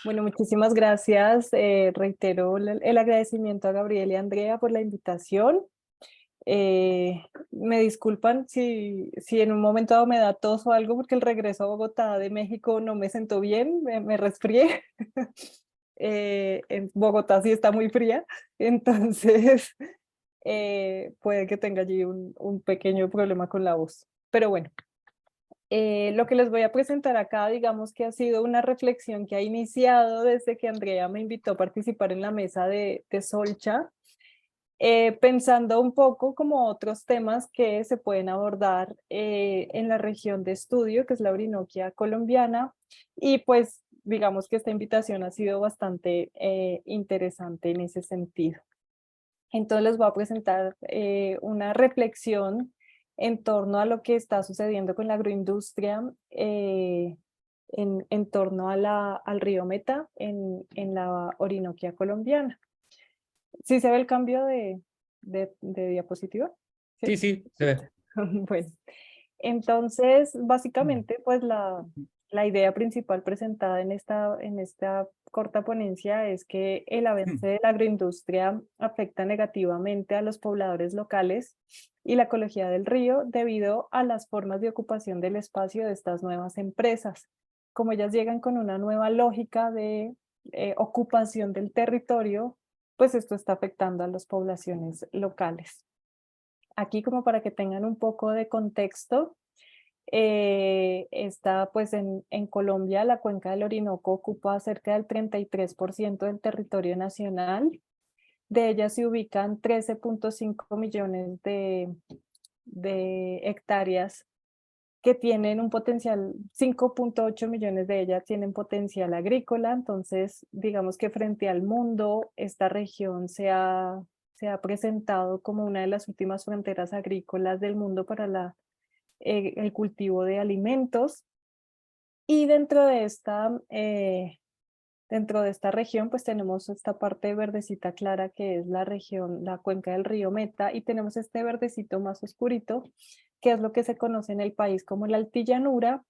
Bueno, muchísimas gracias. Reitero el agradecimiento a Gabriel y a Andrea por la invitación. Me disculpan si en un momento dado me da tos o algo, porque el regreso a Bogotá de México no me sentó bien, me resfrié. En Bogotá sí está muy fría, entonces puede que tenga allí un pequeño problema con la voz. Pero bueno, lo que les voy a presentar acá, digamos que ha sido una reflexión que ha iniciado desde que Andrea me invitó a participar en la mesa de Solcha, pensando un poco como otros temas que se pueden abordar en la región de estudio, que es la Orinoquia colombiana, y pues digamos que esta invitación ha sido bastante interesante en ese sentido. Entonces les voy a presentar una reflexión en torno a lo que está sucediendo con la agroindustria en torno a al río Meta en la Orinoquia colombiana. ¿Sí se ve el cambio de diapositiva? Sí, ¿Sí? sí, se ve. Bueno, entonces, básicamente, pues la idea principal presentada en esta corta ponencia es que el avance de la agroindustria afecta negativamente a los pobladores locales y la ecología del río debido a las formas de ocupación del espacio de estas nuevas empresas. Como ellas llegan con una nueva lógica de ocupación del territorio, pues esto está afectando a las poblaciones locales. Aquí, como para que tengan un poco de contexto, está pues en Colombia la cuenca del Orinoco ocupa cerca del 33% del territorio nacional. De ella se ubican 13.5 millones de hectáreas que tienen un potencial, 5.8 millones de ellas tienen potencial agrícola. Entonces digamos que frente al mundo esta región se ha presentado como una de las últimas fronteras agrícolas del mundo para el cultivo de alimentos. Y dentro de esta región, pues tenemos esta parte verdecita clara que es la región, la cuenca del río Meta, y tenemos este verdecito más oscurito, que es lo que se conoce en el país como la altillanura,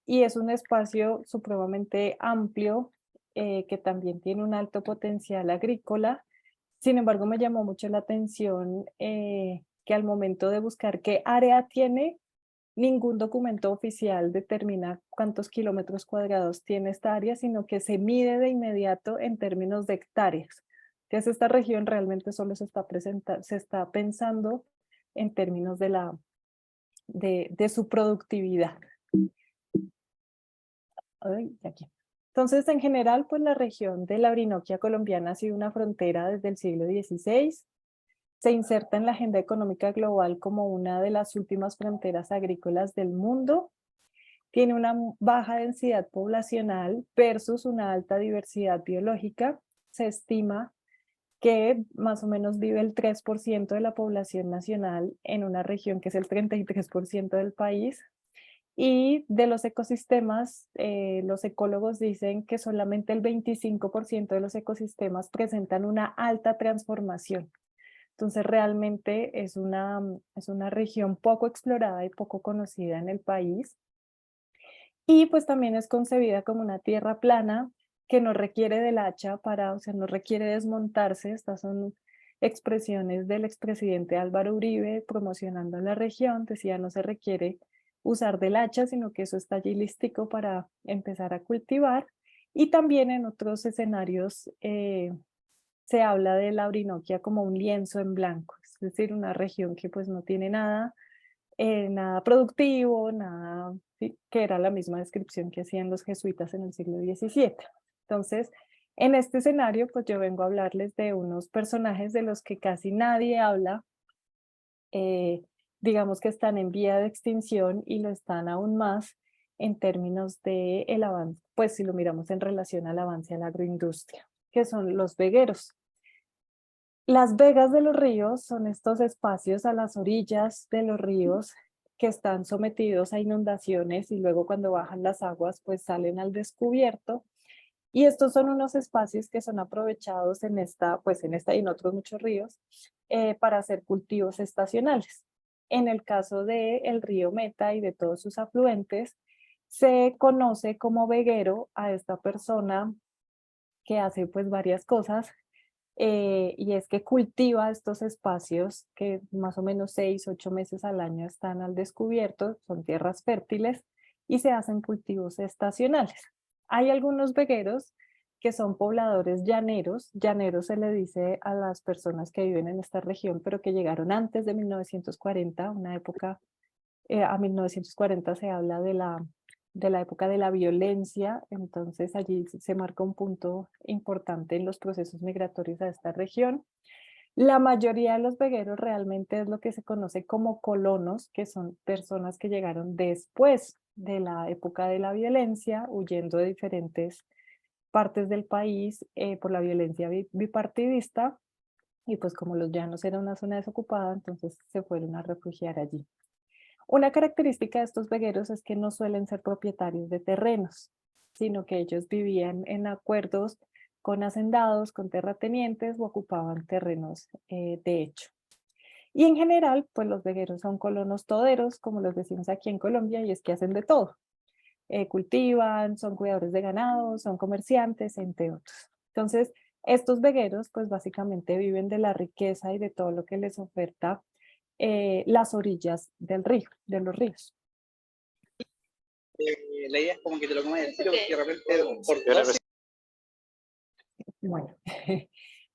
y es un espacio supremamente amplio que también tiene un alto potencial agrícola. Sin embargo, me llamó mucho la atención que al momento de buscar qué área tiene, ningún documento oficial determina cuántos kilómetros cuadrados tiene esta área, sino que se mide de inmediato en términos de hectáreas. Entonces, esta región realmente solo se está pensando en términos de su productividad. Ay, aquí. Entonces, en general, pues la región de la Orinoquia colombiana ha sido una frontera desde el siglo XVI. Se inserta en la agenda económica global como una de las últimas fronteras agrícolas del mundo. Tiene una baja densidad poblacional versus una alta diversidad biológica. Se estima que más o menos vive el 3% de la población nacional en una región que es el 33% del país. Y de los ecosistemas, los ecólogos dicen que solamente el 25% de los ecosistemas presentan una alta transformación. Entonces realmente es una región poco explorada y poco conocida en el país. Y pues también es concebida como una tierra plana que no requiere del hacha o sea, no requiere desmontarse. Estas son expresiones del expresidente Álvaro Uribe promocionando la región. Decía, no se requiere usar del hacha, sino que eso está allí listico para empezar a cultivar. Y también en otros escenarios se habla de la Orinoquia como un lienzo en blanco, es decir, una región que pues no tiene nada nada productivo, nada, ¿sí? Que era la misma descripción que hacían los jesuitas en el siglo XVII. Entonces, en este escenario, pues yo vengo a hablarles de unos personajes de los que casi nadie habla, eh, digamos que están en vía de extinción y lo están aún más en términos de el avance, pues si lo miramos en relación al avance de la agroindustria, que son los vegueros. Las vegas de los ríos son estos espacios a las orillas de los ríos que están sometidos a inundaciones y luego cuando bajan las aguas pues salen al descubierto. Y estos son unos espacios que son aprovechados en esta, pues en esta y en otros muchos ríos para hacer cultivos estacionales. En el caso del río Meta y de todos sus afluentes, se conoce como veguero a esta persona que hace pues varias cosas y es que cultiva estos espacios que más o menos 6, 8 meses al año están al descubierto, son tierras fértiles y se hacen cultivos estacionales. Hay algunos vegueros que son pobladores llaneros. Llaneros se le dice a las personas que viven en esta región, pero que llegaron antes de 1940, una época, a 1940 se habla de la época de la violencia, entonces allí se marca un punto importante en los procesos migratorios a esta región. La mayoría de los vegueros realmente es lo que se conoce como colonos, que son personas que llegaron después de la época de la violencia, huyendo de diferentes partes del país por la violencia bipartidista, y pues como los llanos era una zona desocupada, entonces se fueron a refugiar allí. Una característica de estos vegueros es que no suelen ser propietarios de terrenos, sino que ellos vivían en acuerdos con hacendados, con terratenientes o ocupaban terrenos de hecho. Y en general, pues los vegueros son colonos toderos, como los decimos aquí en Colombia, y es que hacen de todo. Cultivan, son cuidadores de ganado, son comerciantes, entre otros. Entonces, estos vegueros, pues básicamente viven de la riqueza y de todo lo que les oferta las orillas del río, de los ríos. La idea es como que te lo comas del tiro porque de repente por 12. Bueno,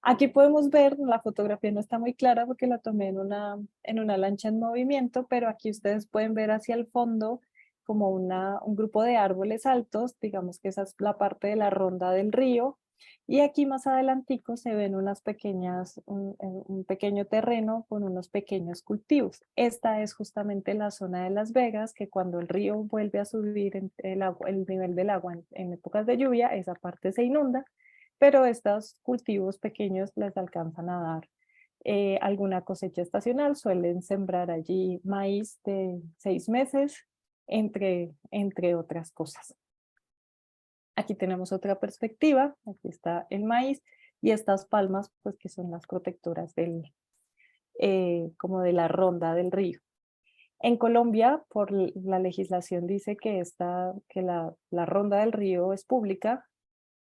aquí podemos ver, la fotografía no está muy clara porque la tomé en una lancha en movimiento, pero aquí ustedes pueden ver hacia el fondo como un grupo de árboles altos, digamos que esa es la parte de la ronda del río, y aquí más adelantico se ven unas pequeñas, un pequeño terreno con unos pequeños cultivos. Esta es justamente la zona de Las Vegas, que cuando el río vuelve a subir el nivel del agua en épocas de lluvia, esa parte se inunda, pero estos cultivos pequeños les alcanzan a dar alguna cosecha estacional, suelen sembrar allí maíz de 6 meses, entre otras cosas. Aquí tenemos otra perspectiva, aquí está el maíz y estas palmas, pues que son las protectoras como de la ronda del río. En Colombia, por la legislación dice que la ronda del río es pública,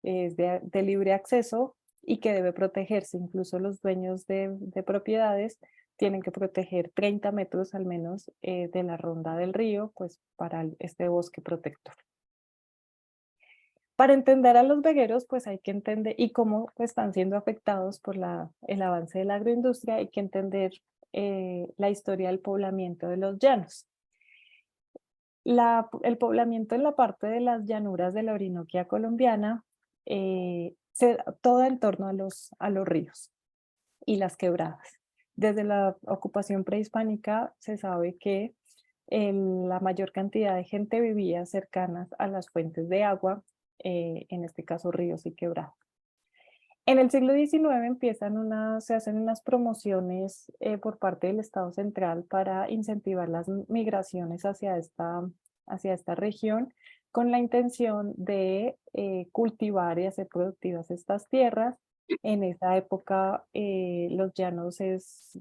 es de libre acceso y que debe protegerse. Incluso los dueños de propiedades tienen que proteger 30 metros al menos de la ronda del río, pues para este bosque protector. Para entender a los vegueros, pues hay que entender y cómo pues, están siendo afectados por el avance de la agroindustria, hay que entender la historia del poblamiento de los llanos. El poblamiento en la parte de las llanuras de la Orinoquia colombiana todo en torno a los ríos y las quebradas. Desde la ocupación prehispánica se sabe que la mayor cantidad de gente vivía cercanas a las fuentes de agua, en este caso ríos y quebradas. En el siglo XIX se hacen unas promociones por parte del Estado central para incentivar las migraciones hacia esta región con la intención de cultivar y hacer productivas estas tierras. En esa época Los Llanos es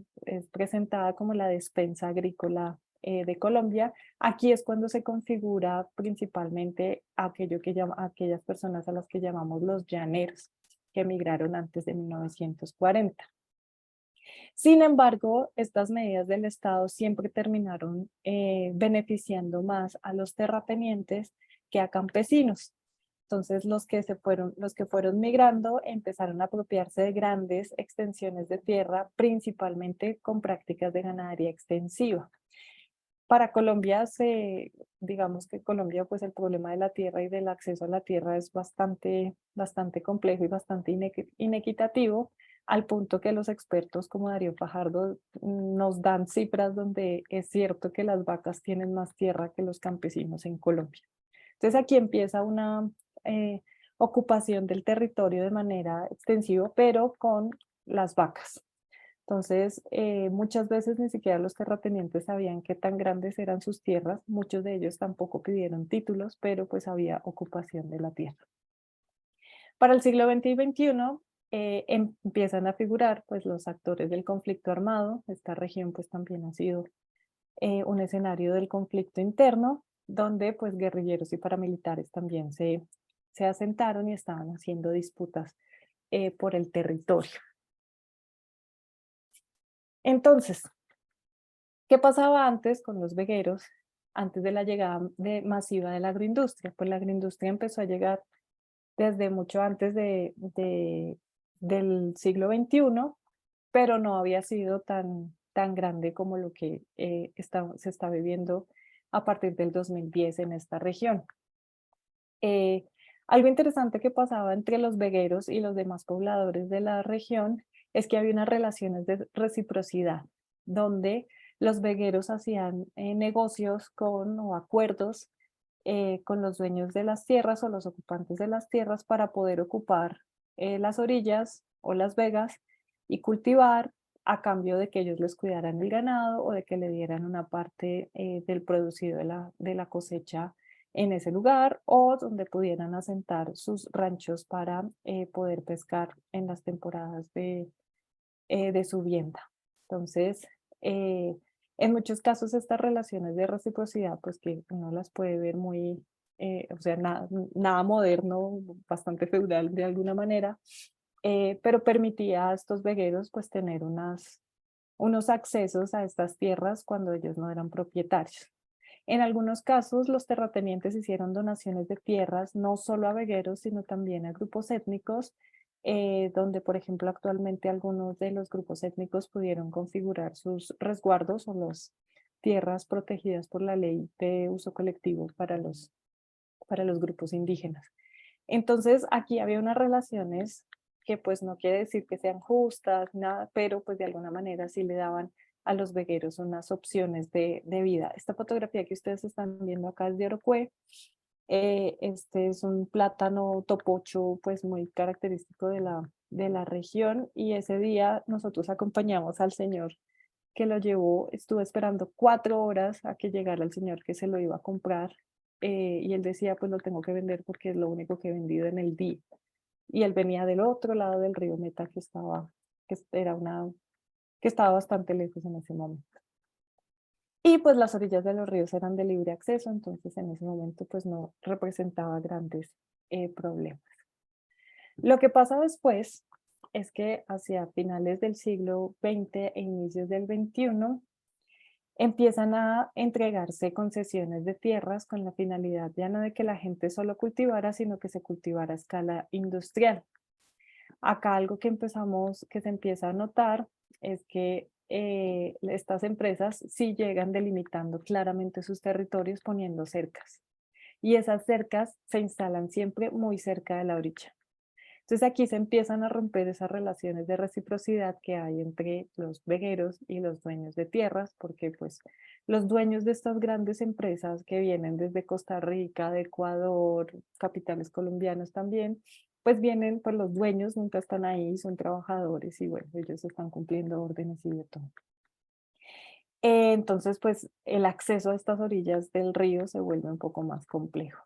presentada como la despensa agrícola de Colombia. Aquí es cuando se configura principalmente aquellas personas a las que llamamos los llaneros, que emigraron antes de 1940. Sin embargo, estas medidas del Estado siempre terminaron beneficiando más a los terratenientes que a campesinos. Entonces, los que fueron migrando empezaron a apropiarse de grandes extensiones de tierra, principalmente con prácticas de ganadería extensiva. Para Colombia, digamos que Colombia, pues el problema de la tierra y del acceso a la tierra es bastante complejo y bastante inequitativo, al punto que los expertos como Darío Fajardo nos dan cifras donde es cierto que las vacas tienen más tierra que los campesinos en Colombia. Entonces aquí empieza una ocupación del territorio de manera extensiva, pero con las vacas. Entonces, muchas veces ni siquiera los terratenientes sabían qué tan grandes eran sus tierras, muchos de ellos tampoco pidieron títulos, pero pues había ocupación de la tierra. Para el siglo XX y XXI empiezan a figurar pues los actores del conflicto armado. Esta región pues también ha sido un escenario del conflicto interno, donde pues guerrilleros y paramilitares también se asentaron y estaban haciendo disputas por el territorio. Entonces, ¿qué pasaba antes con los vegueros? Antes de la llegada masiva de la agroindustria, pues la agroindustria empezó a llegar desde mucho antes del siglo XXI, pero no había sido tan grande como lo que se está viviendo a partir del 2010 en esta región. Eh, Algo interesante que pasaba entre los vegueros y los demás pobladores de la región es que había unas relaciones de reciprocidad, donde los vegueros hacían negocios o acuerdos con los dueños de las tierras o los ocupantes de las tierras para poder ocupar las orillas o las vegas y cultivar a cambio de que ellos les cuidaran el ganado o de que le dieran una parte del producido de la cosecha en ese lugar o donde pudieran asentar sus ranchos para poder pescar en las temporadas de su vivienda. Entonces, en muchos casos estas relaciones de reciprocidad, pues que uno las puede ver muy, o sea, nada moderno, bastante feudal de alguna manera, pero permitía a estos vegueros pues tener unos accesos a estas tierras cuando ellos no eran propietarios. En algunos casos, los terratenientes hicieron donaciones de tierras no solo a vegueros, sino también a grupos étnicos, donde, por ejemplo, actualmente algunos de los grupos étnicos pudieron configurar sus resguardos o las tierras protegidas por la ley de uso colectivo para los grupos indígenas. Entonces, aquí había unas relaciones que pues no quiere decir que sean justas, nada, pero pues de alguna manera sí le daban a los vegueros unas opciones de vida. Esta fotografía que ustedes están viendo acá es de Orocué. Este es un plátano topocho pues muy característico de la región y ese día nosotros acompañamos al señor que lo llevó, estuve esperando 4 horas a que llegara el señor que se lo iba a comprar y él decía pues lo tengo que vender porque es lo único que he vendido en el día. Y él venía del otro lado del río Meta que estaba bastante lejos en ese momento. Y pues las orillas de los ríos eran de libre acceso, entonces en ese momento pues no representaba grandes problemas. Lo que pasa después es que hacia finales del siglo XX e inicios del XXI empiezan a entregarse concesiones de tierras con la finalidad ya no de que la gente solo cultivara, sino que se cultivara a escala industrial. Acá algo que se empieza a notar es que estas empresas sí llegan delimitando claramente sus territorios poniendo cercas. Y esas cercas se instalan siempre muy cerca de la orilla. Entonces aquí se empiezan a romper esas relaciones de reciprocidad que hay entre los vegueros y los dueños de tierras, porque pues los dueños de estas grandes empresas que vienen desde Costa Rica, de Ecuador, capitales colombianos también, pues vienen, pues los dueños nunca están ahí, son trabajadores y bueno, ellos están cumpliendo órdenes y de todo. Entonces, pues el acceso a estas orillas del río se vuelve un poco más complejo.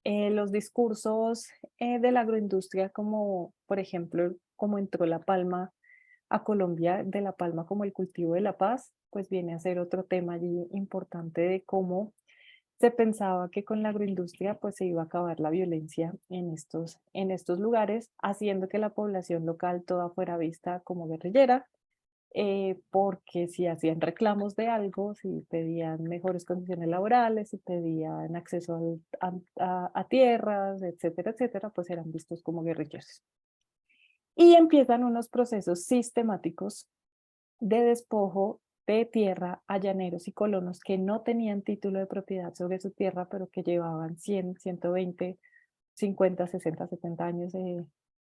Los discursos de la agroindustria, como por ejemplo, como entró la palma a Colombia, de la palma como el cultivo de la paz, pues viene a ser otro tema allí importante de cómo se pensaba que con la agroindustria pues se iba a acabar la violencia en estos lugares, haciendo que la población local toda fuera vista como guerrillera, porque si hacían reclamos de algo, si pedían mejores condiciones laborales, si pedían acceso a tierras, etcétera, etcétera, pues eran vistos como guerrilleros. Y empiezan unos procesos sistemáticos de despojo de tierra a llaneros y colonos que no tenían título de propiedad sobre su tierra, pero que llevaban 100, 120, 50, 60, 70 años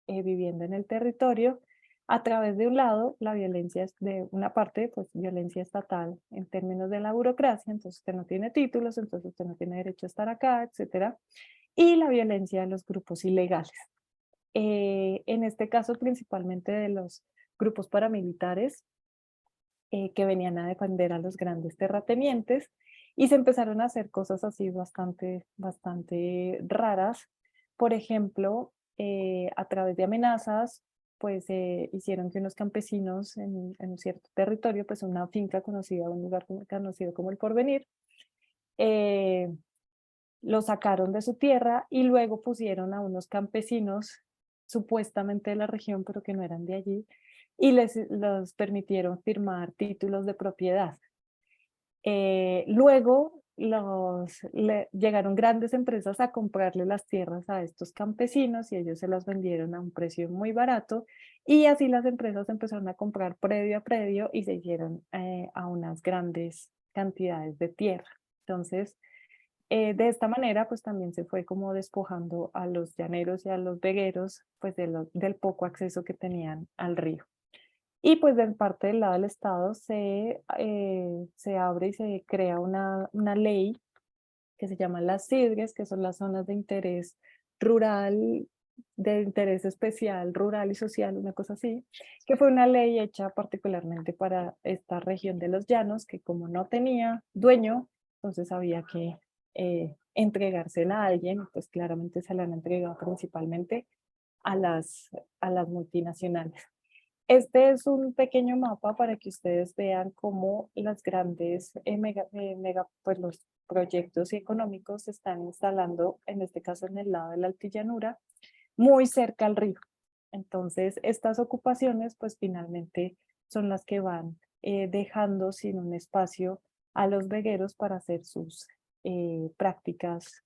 viviendo en el territorio, a través de un lado, la violencia es de una parte, pues violencia estatal en términos de la burocracia, entonces usted no tiene títulos, entonces usted no tiene derecho a estar acá, etcétera, y la violencia de los grupos ilegales. En este caso, principalmente de los grupos paramilitares, que venían a defender a los grandes terratenientes, y se empezaron a hacer cosas así bastante raras. Por ejemplo, a través de amenazas, pues hicieron que unos campesinos en un cierto territorio, pues una finca conocida, un lugar conocido como El Porvenir, eh, lo sacaron de su tierra y luego pusieron a unos campesinos supuestamente de la región, pero que no eran de allí, y los permitieron firmar títulos de propiedad. Luego llegaron grandes empresas a comprarle las tierras a estos campesinos y ellos se las vendieron a un precio muy barato, y así las empresas empezaron a comprar predio a predio y se hicieron a unas grandes cantidades de tierra. Entonces, de esta manera, pues también se fue como despojando a los llaneros y a los vegueros, pues del poco acceso que tenían al río. Y pues de parte del lado del Estado se abre y se crea una ley que se llama las SIDGES, que son las zonas de interés rural, de interés especial, rural y social, una cosa así, que fue una ley hecha particularmente para esta región de los llanos, que como no tenía dueño, entonces había que entregársela a alguien, pues claramente se la han entregado principalmente a las multinacionales. Este es un pequeño mapa para que ustedes vean cómo las grandes pues los proyectos económicos se están instalando, en este caso en el lado de la altillanura, muy cerca al río. Entonces, estas ocupaciones, pues finalmente son las que van dejando sin un espacio a los vegueros para hacer sus prácticas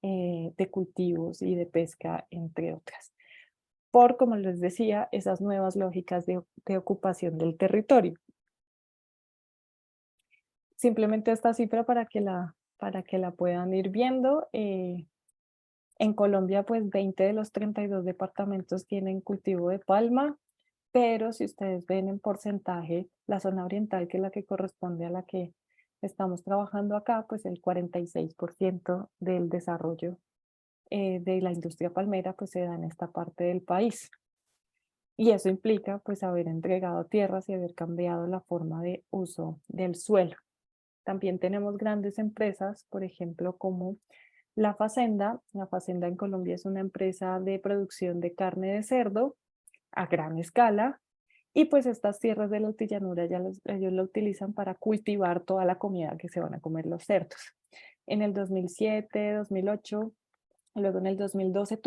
de cultivos y de pesca, entre otras, por, como les decía, esas nuevas lógicas de ocupación del territorio. Simplemente esta cifra para que la puedan ir viendo. En Colombia, pues 20 de los 32 departamentos tienen cultivo de palma, pero si ustedes ven en porcentaje, la zona oriental, que es la que corresponde a la que estamos trabajando acá, pues el 46% del desarrollo de la industria palmera pues se da en esta parte del país. Y eso implica pues haber entregado tierras y haber cambiado la forma de uso del suelo. También tenemos grandes empresas, por ejemplo, como La Facenda. La Facenda en Colombia es una empresa de producción de carne de cerdo a gran escala, y pues estas tierras de la altillanura ellos lo utilizan para cultivar toda la comida que se van a comer los cerdos. En el 2007, 2008, luego en el 2012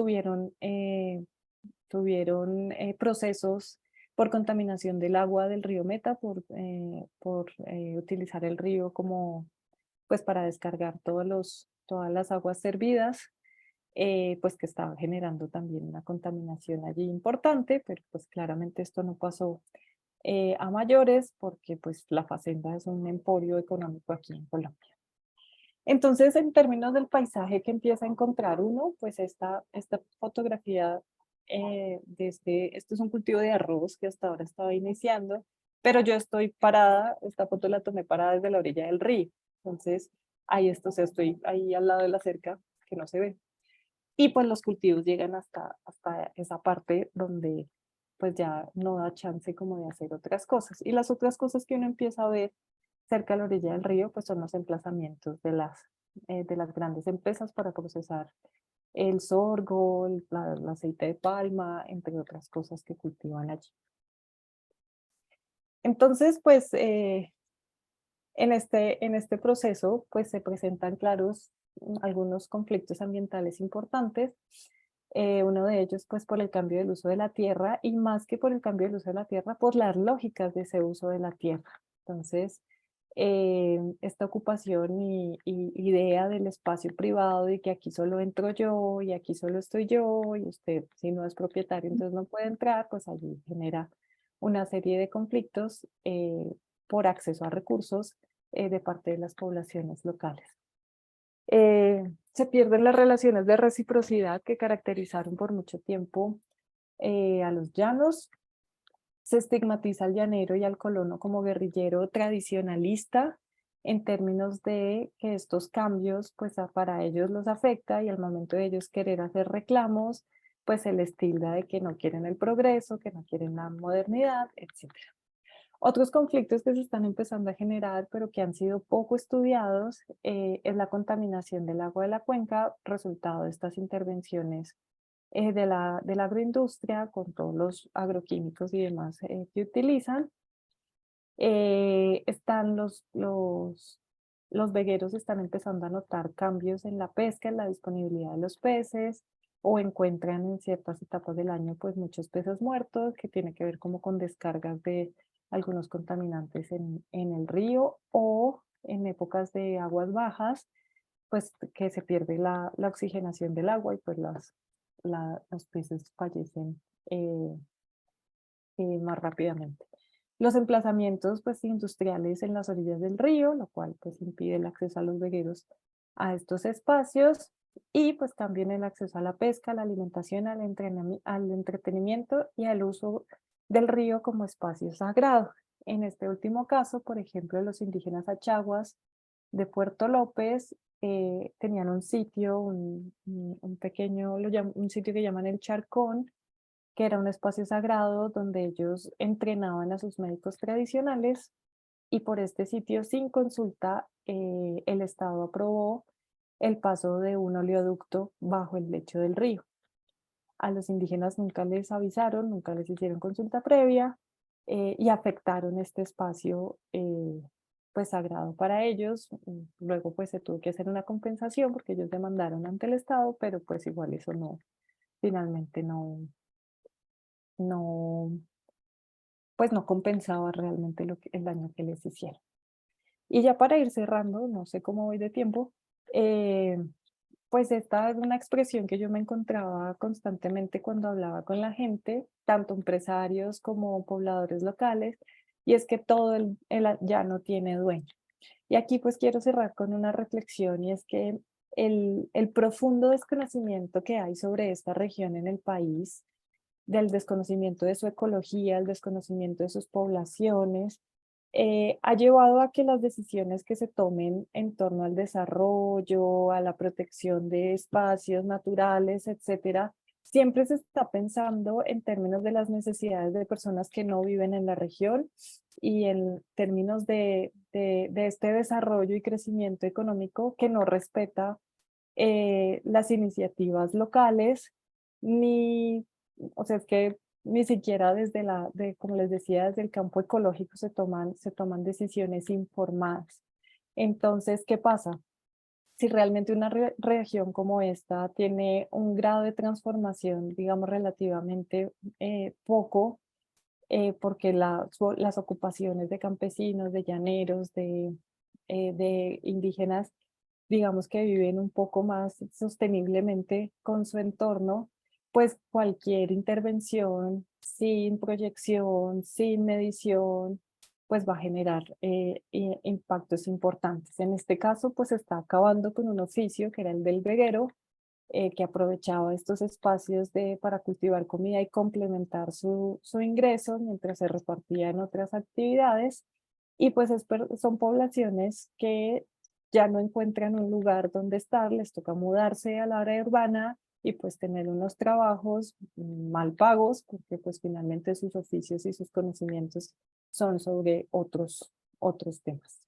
tuvieron procesos por contaminación del agua del río Meta, por utilizar el río como pues para descargar todas las aguas servidas, pues que estaba generando también una contaminación allí importante, pero pues claramente esto no pasó a mayores, porque pues la Facenda es un emporio económico aquí en Colombia. Entonces, en términos del paisaje que empieza a encontrar uno, pues esta fotografía esto es un cultivo de arroz que hasta ahora estaba iniciando, pero yo estoy parada, esta foto la tomé parada desde la orilla del río. Entonces, ahí o sea, estoy ahí al lado de la cerca, que no se ve. Y pues los cultivos llegan hasta esa parte donde pues ya no da chance como de hacer otras cosas. Y las otras cosas que uno empieza a ver cerca a la orilla del río, pues son los emplazamientos de las grandes empresas para procesar el sorgo, el aceite de palma, entre otras cosas que cultivan allí. Entonces, pues en este proceso, pues se presentan claros algunos conflictos ambientales importantes. Uno de ellos, pues por el cambio del uso de la tierra, y más que por el cambio del uso de la tierra, por las lógicas de ese uso de la tierra. Entonces, esta ocupación y idea del espacio privado, de que aquí solo entro yo y aquí solo estoy yo y usted si no es propietario entonces no puede entrar, pues allí genera una serie de conflictos por acceso a recursos de parte de las poblaciones locales. Se pierden las relaciones de reciprocidad que caracterizaron por mucho tiempo a los llanos. Se estigmatiza al llanero y al colono como guerrillero tradicionalista, en términos de que estos cambios pues para ellos los afecta, y al momento de ellos querer hacer reclamos, pues se les tilda de que no quieren el progreso, que no quieren la modernidad, etc. Otros conflictos que se están empezando a generar, pero que han sido poco estudiados, es la contaminación del agua de la cuenca, resultado de estas intervenciones de la agroindustria con todos los agroquímicos y demás que utilizan. Están los vegueros están empezando a notar cambios en la pesca, en la disponibilidad de los peces, o encuentran en ciertas etapas del año pues muchos peces muertos, que tiene que ver como con descargas de algunos contaminantes en el río, o en épocas de aguas bajas, pues que se pierde la oxigenación del agua y pues los peces fallecen más rápidamente. Los emplazamientos pues, industriales en las orillas del río, lo cual pues, impide el acceso a los vegueros a estos espacios, y pues también el acceso a la pesca, a la alimentación, al entretenimiento y al uso del río como espacio sagrado. En este último caso, por ejemplo, los indígenas achaguas de Puerto López tenían un sitio, un pequeño, un sitio que llaman el Charcón, que era un espacio sagrado donde ellos entrenaban a sus médicos tradicionales, y por este sitio, sin consulta, el Estado aprobó el paso de un oleoducto bajo el lecho del río. A los indígenas nunca les avisaron, nunca les hicieron consulta previa, y afectaron este espacio pues sagrado para ellos. Luego pues se tuvo que hacer una compensación porque ellos demandaron ante el Estado, pero pues igual eso no, finalmente no, pues no compensaba realmente el daño que les hicieron. Y ya para ir cerrando, no sé cómo voy de tiempo, eh, pues esta es una expresión que yo me encontraba constantemente cuando hablaba con la gente, tanto empresarios como pobladores locales, y es que todo ya no tiene dueño. Y aquí pues quiero cerrar con una reflexión, y es que el profundo desconocimiento que hay sobre esta región en el país, del desconocimiento de su ecología, el desconocimiento de sus poblaciones, ha llevado a que las decisiones que se tomen en torno al desarrollo, a la protección de espacios naturales, etcétera, siempre se está pensando en términos de las necesidades de personas que no viven en la región, y en términos de este desarrollo y crecimiento económico que no respeta las iniciativas locales, ni, o sea, es que ni siquiera como les decía, desde el campo ecológico se toman decisiones informadas. Entonces, ¿qué pasa? Si realmente una región como esta tiene un grado de transformación, digamos, relativamente poco, porque las ocupaciones de campesinos, de llaneros, de indígenas, digamos que viven un poco más sosteniblemente con su entorno, pues cualquier intervención sin proyección, sin medición, pues va a generar impactos importantes. En este caso, pues está acabando con un oficio que era el del veguero, que aprovechaba estos espacios para cultivar comida y complementar su ingreso mientras se repartía en otras actividades. Y pues son poblaciones que ya no encuentran un lugar donde estar, les toca mudarse a la área urbana y pues tener unos trabajos mal pagos, porque pues finalmente sus oficios y sus conocimientos son sobre otros temas.